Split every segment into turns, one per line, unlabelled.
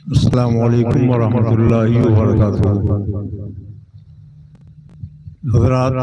السلام علیکم ورحمۃ اللہ وبرکاتہ۔ حضرات،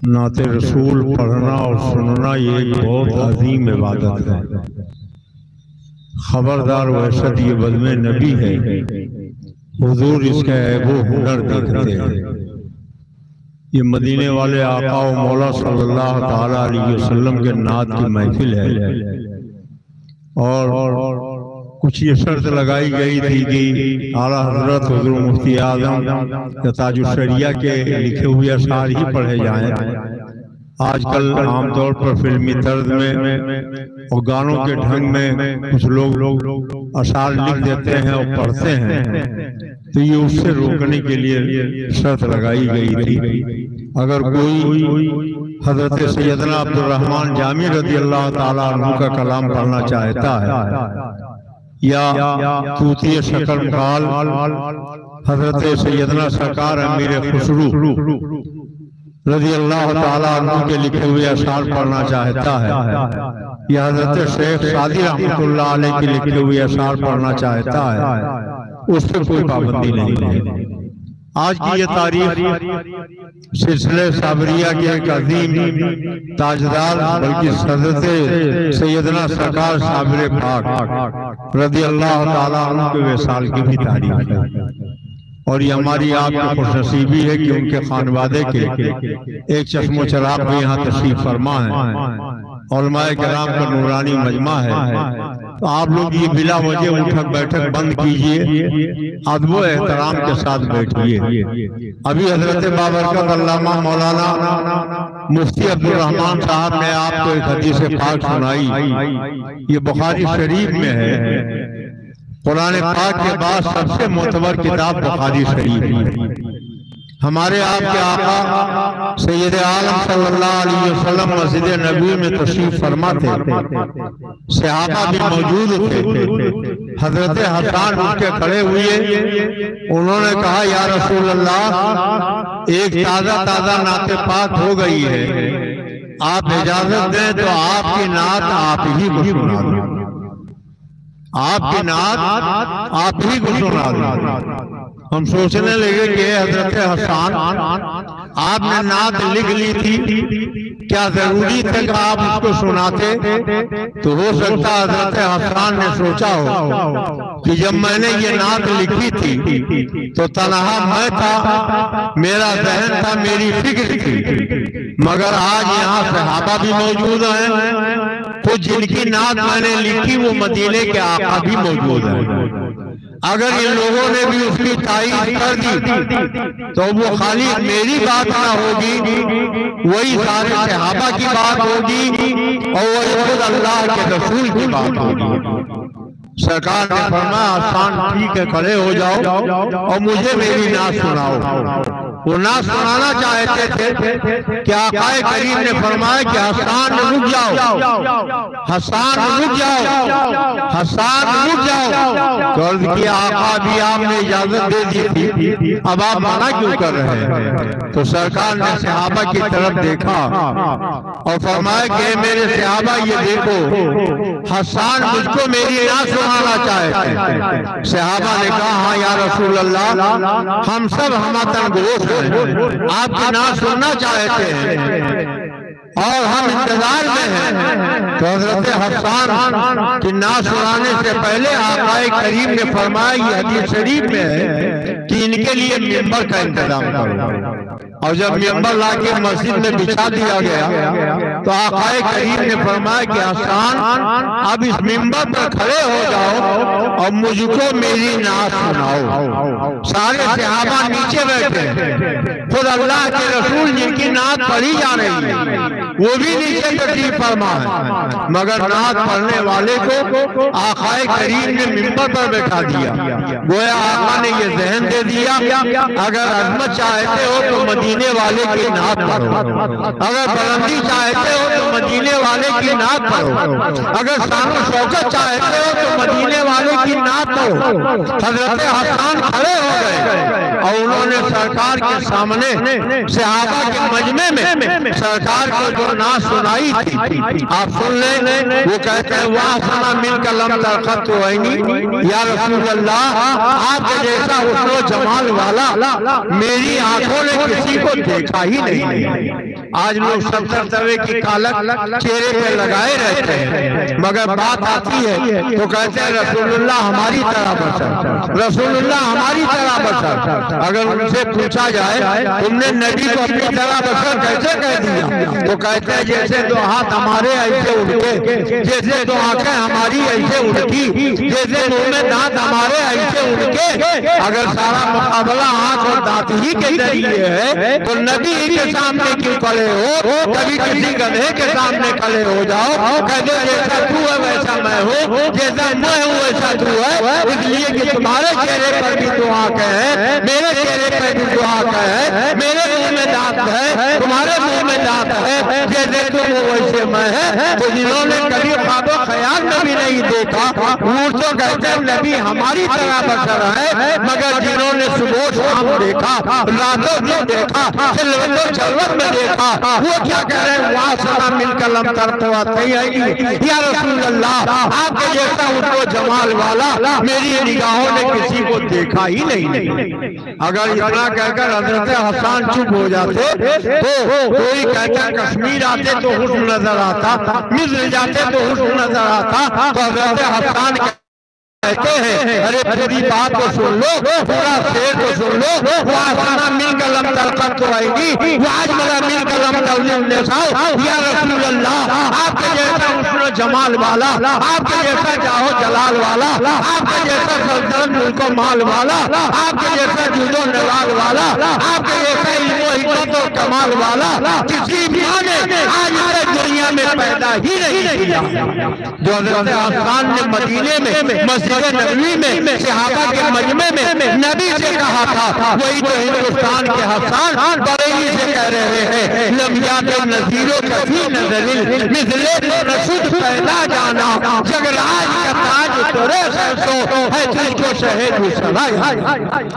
نعت رسول پڑھنا اور سننا یہ ایک بہت عظیم عبادت ہے۔ خبردار وحشت یہ بزم نبی ہے، حضور اس کا عیب و ہنر دیکھتے ہیں۔ یہ مدینے والے آقا و مولا صلی اللہ تعالی علیہ وسلم کے نعت کی محفل ہے، اور کچھ یہ شرط لگائی گئی تھی کہ اعلیٰ حضرت حضور مفتی اعظم یا تاج الشریعہ کے لکھے ہوئے اشعار ہی پڑھے جائیں۔ آج کل عام طور پر فلمی طرز میں اور گانوں کے ڈھنگ میں کچھ لوگ اشعار لکھ دیتے ہیں اور پڑھتے ہیں، تو یہ اس سے روکنے کے لیے شرط لگائی گئی تھی۔ اگر کوئی حضرت سیدنا عبد الرحمن جامی رضی اللہ تعالیٰ عنہ کا کلام پڑھنا چاہتا ہے، یا طوطی شکر مقال حضرت سیدنا سرکار امیر خسرو رضی اللہ تعالیٰ عنہ کے لکھے ہوئے اشعار پڑھنا چاہتا ہے، یا حضرت شیخ سعدی رحمۃ اللہ علیہ کے لکھے ہوئے اشعار پڑھنا چاہتا ہے، اس پر کوئی پابندی نہیں ہے۔ آج کی یہ تاریخ سلسلہ صابریہ کے ایک عظیم تاجدار بلکہ حضرت سیدنا سرکار صابر پاک رضی اللہ تعالیٰ عنہ کے وصال کی بھی تاریخ ہے، اور یہ ہماری آپ کی خوش نصیبی ہے کہ ان کے خانوادے کے ایک چشم و چراغ بھی یہاں تشریف فرما ہے، علماء کرام کا نورانی مجمع ہے۔ تو آپ لوگ یہ بلا وجہ اٹھک بیٹھک بند کیجئے، ادب و احترام کے ساتھ بیٹھئے۔ ابھی حضرت بابرکت علامہ مولانا مفتی عبد الرحمن صاحب نے آپ کو ایک حدیث پاک سنائی، یہ بخاری شریف میں ہے۔ قرآن پاک کے بعد سب سے معتبر کتاب بخاری شریف ہے۔ ہمارے آپ کے آقا سید عالم صلی اللہ علیہ وسلم مسجد نبوی میں تشریف فرما تھے، صحابہ بھی موجود تھے۔ حضرت حسان اٹھ کے کھڑے ہوئے، انہوں نے کہا یا رسول اللہ، ایک تازہ نعت پاک ہو گئی ہے، آپ اجازت دیں تو آپ کی نعت آپ ہی کو سنا دیں، آپ کی نعت آپ ہی کو سنا دیں۔ ہم سوچنے لگے کہ حضرت حسان، آپ نے نعت لکھ لی تھی، کیا ضروری تھا کہ آپ اس کو سناتے؟ تو ہو سکتا حضرت حسان نے سوچا ہو کہ جب میں نے یہ نعت لکھی تھی تو تنہا میں تھا، میرا ذہن تھا، میری فکر تھی، مگر آج یہاں صحابہ بھی موجود ہیں، تو جن کی نعت میں نے لکھی وہ مدینے کے آقا بھی موجود ہیں۔ اگر ان لوگوں نے بھی اس کی تائید کر دی تو وہ خالی میری بات نہ ہوگی، وہی سارے صحابہ کی بات ہوگی، اور وہی خود اللہ کے رسول کی بات ہوگی۔ سرکار نے فرمایا حسان ٹھیک ہے، کھڑے ہو جاؤ اور مجھے میری نعت سناؤ۔ وہ نعت سنانا چاہتے تھے کہ آقا کریم نے فرمایا کہ حسان رک جاؤ، حسان رک جاؤ، حسان رک جاؤ۔ تو عرض کیا آقا بھی آپ نے اجازت دے دی تھی، اب آپ منع کیوں کر رہے ہیں؟ تو سرکار نے صحابہ کی طرف دیکھا اور فرمایا کہ میرے صحابہ یہ دیکھو، حسان مجھ کو میری نعت سنانا چاہتے ہیں۔ صحابہ نے کہا ہاں یا رسول اللہ، ہم سب ہمتن گوش ہیں، آپ کی نعت سننا چاہتے ہیں اور ہم انتظار میں ہیں۔ تو حضرت حسان کی نعت سنانے سے پہلے آقا کریم نے فرمایا، یہ حدیث شریف میں ہے کہ ان کے لیے منبر کا انتظام کرو، اور جب منبر لا کے مسجد میں بچھا دیا گیا تو آقا کریم نے فرمایا کہ حسان اب اس منبر پر کھڑے ہو جاؤ اور مجھ کو میری نعت سناؤ۔ سارے صحابہ نیچے بیٹھے، خود اللہ کے رسول جن کی نعت پڑھی جا رہی ہے وہ بھی نیچے تشریف فرما ہے، مگر نعت پڑھنے والے کو آقا کریم نے منبر پر بیٹھا دیا۔ گویا آقا نے یہ ذہن دے دیا، اگر عظمت چاہتے ہو تو مدینے والے کی نعت پڑھو، اگر بلندی چاہتے ہو تو مدینے والے کی نعت پڑھو، اگر شان و شوکت چاہتے ہو تو مدینے والے کی نعت تو حضرت حسان کھڑے ہو گئے اور انہوں نے سرکار کے سامنے صحابہ کے مجمع میں سرکار کو جو نعت سنائی تھی آپ سن لیں. وہ کہتے ہیں وَأَحْسَنَ مِنْكَ لَمْ تَرْقَتْ عَيْنِي یا رسول اللہ آپ کے جیسا حسن و جمال والا میری آنکھوں نے کسی کو دیکھا ہی نہیں. آج لوگ 70 طرح کی کالک چہرے پہ لگائے رہتے ہیں مگر بات آتی ہے تو کہتے ہیں رسول اللہ ہماری طرح بشر، رسول اللہ ہماری طرح بشر. اگر ان سے پوچھا جائے تم نے نبی کو اپنی طرح بشر کیسے کہہ دیا تو کہتے ہیں جیسے دو ہاتھ ہمارے ایسے اڑکے، جیسے دو آنکھیں ہماری ایسے اڑکی، جیسے منہ میں دانت ہمارے ایسے اڑکے. اگر سارا مقابلہ آنکھ اور دانت ہی کے ذریعے ہے تو نبی کے سامنے کیوں کھڑے ہو؟ کبھی کسی گدھے کے سامنے کھڑے ہو جاؤ، کہہ دو جیسا تو ہے ویسا میں ہوں، جیسا میں ہوں ویسا تو ہے. اس لیے کہ تمہارے چہرے پر بھی دو آنکھیں ہیں، میرے چہرے پر بھی دو آنکھیں ہیں، میرے منہ میں دانت ہے، تمہارے منہ میں دانت ہے، جیسے تم ہو ویسے میں ہے. تو جنہوں نے کبھی خواب و خیال میں بھی نہیں دیکھا وہ تو کہتے ہیں نبی ہماری طرح بشر ہے. مگر جنہوں نے صبح شام دیکھا، راتوں دن دیکھا، خلوت و جلوت میں دیکھا، وہ کیا کہہ رہے ہیں وَأَحْسَنَ مِنْكَ لَمْ تَرْقَتْ عَيْنِي یا رسول اللہ آپ کے جیسا حسن و جمال والا میری نگاہوں نے کسی کو دیکھا ہی نہیں. اگر اتنا کہہ کر حضرت حسان چپ ہو جاتے تو کوئی کہتا کشمیر آتے تو حسن نظر آتا، مصر جاتے تو حسن نظر آتا. تو حضرت حسان کہتے ہیں ارے پوری بات کو سن لو، پورا شعر کو سن لو. وَأَحْسَنَ مِنْكَ لَمْ تَرْقَتْ عَيْنِي وَأَجْمَلَ مِنْكَ لَمْ تَلِدْ النِّسَاءُ یا رسول اللہ آپ کے جیسا حسن و جمال والا، آپ کے جیسا جاہ و جلال والا، آپ کے جیسا سلطنت ملک و مال والا، آپ کے جیسا جود و نوال والا، آپ کے جیسا علم و حکمت و کمال والا کسی ماں نے آج تک دنیا میں پیدا ہی نہیں کیا. جو حضرت حسان نے مدینے میں مسجد نبوی میں صحابہ کے مجمع میں نبی سے کہا تھا وہی تو ہندوستان کے حسان بریلی سے کہہ رہے ہیں لمیات نظیروں کفی نظر مثل رسول پیدا جانا جگراج کا تاج اترے سو ہے جس کو شہد سنائے.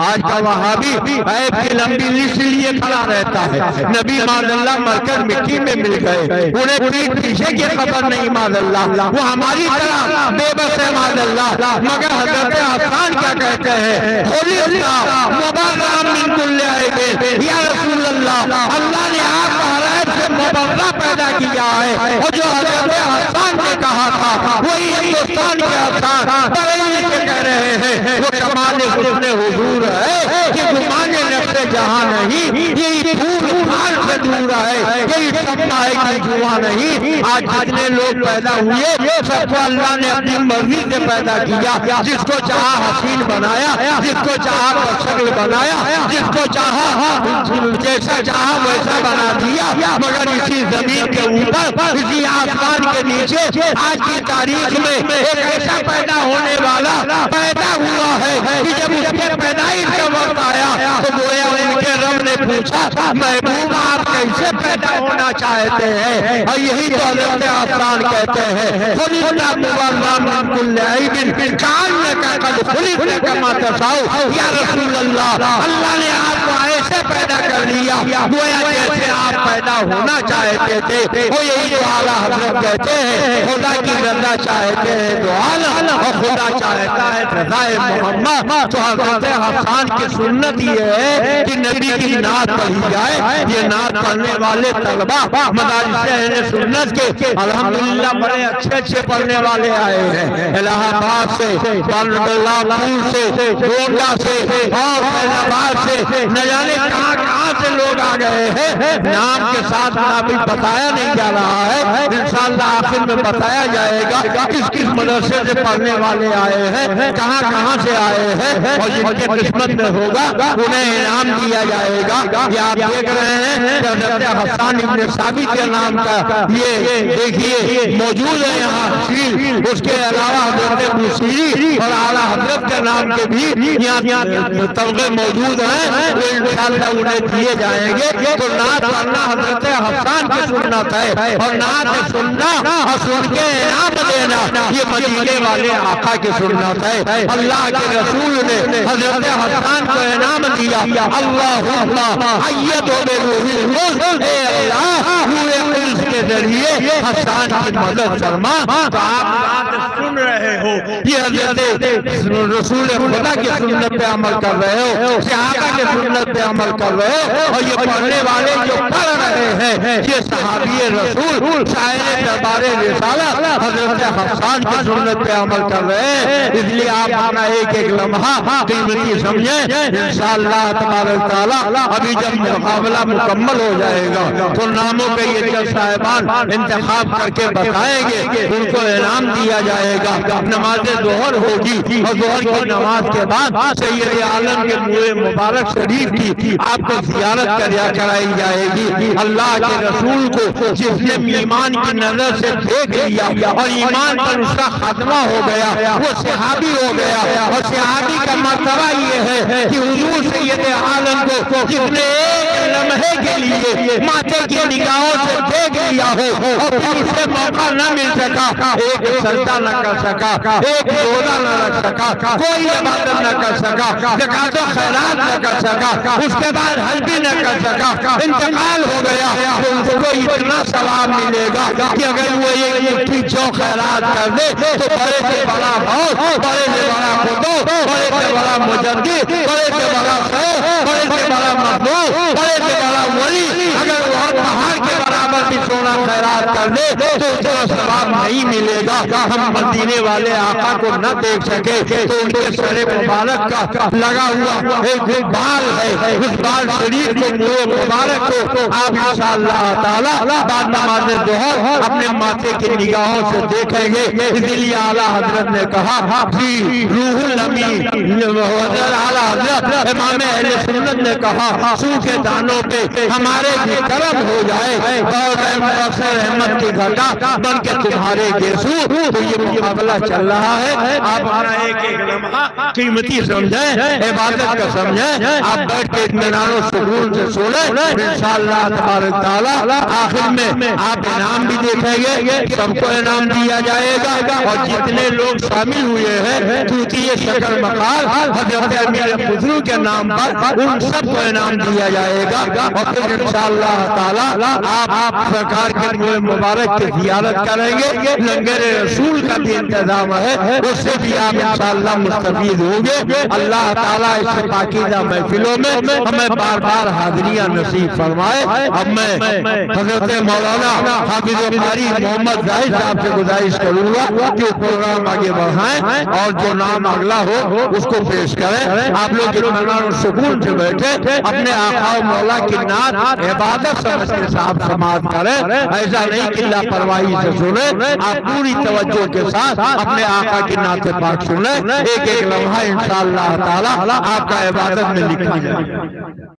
آج کا وہابی عیب کی لمبی لسٹ لیے کھڑا رہتا ہے. نبی ماذ اللہ مرکز مٹی میں مل گئے، انہیں پیٹ پیچھے کی خبر نہیں ماذ اللہ، وہ ہماری طرح بے بس ہے ماذ اللہ. مگر حضرت حسان کیا کہتے ہیں خلیصہ مبرہ من کل عیب یا رسول اللہ اللہ نے آپ کو ہر عیب سے مبرہ پیدا کیا ہے. اور جو حضرت حسان نے کہا تھا وہی ہندوستان کے حسان بریلی کے کہہ رہے ہیں وہ کمال حسن حضور ہے کہ گمان نفس جہاں نہیں، یہی پھول پھال سے دور ہے، یہی سپنا ہے کہ جوا نہیں. آج جتنے لوگ پیدا ہوئے سب کو اللہ نے اپنی مرضی سے پیدا کیا، جس کو چاہا حسین بنایا، جس کو چاہا شکل بنایا، جس کو چاہا جیسا چاہا ویسا بنا دیا. مگر اسی زمین کے اوپر اسی آسمان کے نیچے آج کی تاریخ میں ایک ایسا پیدا ہونے والا پیدا ہوا ہے کہ جب اس کے پیدائش کا وقت آیا تو گویا ان کے رب نے پوچھا محبوب آپ کیسے پیدا ہونا چاہتے ہیں؟ اور یہی تو حضرت حسان کہتے ہیں خلیصہ مبرہ من کل عیب کانک قد خلقت کما تشاء یا رسول اللہ اللہ نے آپ کو ایسے پیدا کر دیا گویا جیسے آپ پیدا ہونا چاہتے تھے. وہ یہی تو اعلیٰ حضرت کہتے ہیں خدا کی رضا چاہتے ہیں تو اعلیٰ اور خدا چاہتا ہے رضا محمد. تو حضرت حسان کی سنت یہ ہے کہ نبی کی نعت پڑھی جائے. یہ نعت پڑھنے والے طلبہ مدارس اہل سنت کے الحمدللہ بڑے اچھے پڑھنے والے آئے ہیں. الہ آباد سے، بلال پور سے، گونڈا سے اور فیض آباد سے، نہ جانے کہاں سے لوگ آ گئے ہیں. نام کے ساتھ نام بتایا نہیں جا رہا ہے، انشاءاللہ آخر میں بتایا جائے گا کس مدرسے سے پڑھنے والے آئے ہیں، کہاں سے آئے ہیں، اور جن کے قسمت میں ہوگا انہیں انعام دیا جائے گا. یہ آپ دیکھ رہے ہیں کہ حضرت حسان ابن ثابت کے نام کا یہ دیکھیے موجود ہے یہاں شیل. اس کے علاوہ حضرت بوسیری اور اعلیٰ حضرت کے نام کے بھی یہاں طبقے موجود ہیں، وہ انشاءاللہ انہیں دیے جائیں گے. تو نعت پڑھنا حضرت حسان کی سنت ہے، اور نعت سننا اور سن کے انعام انعام دینا یہ مدینے والے آقا کی سنت ہے۔ اللہ کے رسول نے حضرت حسان کو انعام دیا، اللہم ایدو بروح القدس، اے اللہ روح القدس کے ذریعے حسان کی مدد فرما۔ تو آپ بات سن رہے ہو، یہ حضرت رسول خدا کی سنت پہ عمل کر رہے ہو، صحابہ کی سنت پہ عمل کر رہے ہو، اور یہ پڑھنے والے جو پڑھ رہے ہیں یہ صحابی رسول شاعر دربار رسالت حضرت حسان کی سنت پہ عمل کر رہے ہیں۔ اس لیے آپ اپنا ایک ایک لمحہ قیمتی سمجھیں۔ انشاءاللہ تبارک تعالیٰ ابھی جب مقابلہ مکمل ہو جائے گا تو ناموں کے یہ جج صاحبان انتخاب کر کے بتائیں گے، ان کو انعام دیا جائے گا۔ نماز ظہر ہوگی اور ظہر کی نماز کے بعد سید عالم کے منہ مبارک شریف کی آپ کو زیارت کرائی جائے گی۔ اللہ کے رسول کو جس نے ایمان کی نظر سے دیکھ لیا اور ایمان پر اس کا خاتمہ ہو گیا وہ صحابی ہو گیا، اور صحابی کا مرتبہ یہ ہے کہ حضور سید عالم کو جس نے ایک لمحے کے لیے ماتھے کی نگاہوں سے دیکھ لیا ہو اور پھر اسے موقع نہ مل سکا، ایک سجدہ نہ کر سکا، ایک روزہ نہ رکھ سکا، کوئی عبادت نہ کر سکا، زکات و خیرات نہ کر سکا، اس کے بعد حج بھی نہ کر سکا، انتقال ہو گیا، تو ان کو اتنا ثواب ملے گا کہ اگر وہ ایک مٹھی جو خیرات کر دے تو بڑے سے بڑا بھاؤ، بڑے سے بڑا خودو، بڑے سے بڑا مجدد، بڑے سے بڑا خیر، بڑے سے بڑا محبوب، بڑے سے بڑا ولی اگر وہ پہاڑ کے برابر بھی سونا خیرات کر دے تو اتنا ثواب نہیں ملے گا۔ ہم مدینے والے آقا کو نہ دیکھ سکے تو ان کے سر مبارک کا لگا ہوا ایک بال ہے، اس بال شریف کو منہ مبارک کو آپ انشاءاللہ تعالی بعد نماز ظہر اپنے ماتھے کی نگاہوں سے دیکھیں گے۔ اس لیے اعلیٰ حضرت نے کہا جی روح الامین، اعلیٰ حضرت امام اہل سنت نے کہا سو کے دانوں پہ ہمارے بھی کرم ہو جائے اور رحمت کی گھٹا بن کے تمہارے گیسو۔ تو یہ مقابلہ چل رہا ہے، آپ اپنا ایک ایک لمحہ قیمتی سمجھیں، عبادت کا سمجھیں، آپ بیٹھ کے اطمینان و سکون سے سنیں۔ انشاءاللہ تبارک تعالیٰ آخر میں آپ انعام بھی دیکھیں گے، سب کو انعام دیا جائے گا، اور جتنے لوگ شامل ہوئے ہیں توتی شکر مقال حضرت امیر خسرو کے نام پر ان سب کو انعام دیا جائے گا، اور پھر انشاءاللہ تعالیٰ آپ سرکار کے منہ مبارک کی زیارت کریں گے۔ لنگر رسول کا بھی انتظام ہے، اس سے بھی آپ انشاءاللہ مستفید ہوں گے۔ اللہ تعالیٰ اس پاکیزہ محفلوں میں ہمیں بار بار حاضریاں نصیب فرمائے۔ اب میں حضرت مولانا حافظ قاری محمد زاہد صاحب سے گزارش کروں گا کہ پروگرام آگے بڑھائیں اور جو نام اگلا ہو اس کو پیش کریں۔ آپ لوگ اطمینان و سکون سے بیٹھے اپنے آقا و مولا کی نعت عبادت سمجھ کے ساتھ سماعت کریں، ایسا نہیں کہ لاپرواہی سے سنیں، آپ پوری توجہ کے ساتھ اپنے آقا کی نعت پاک سنیں۔ ایک ایک لمحہ انشاءاللہ تعالی آپ کا عبادت میں لکھا جائے۔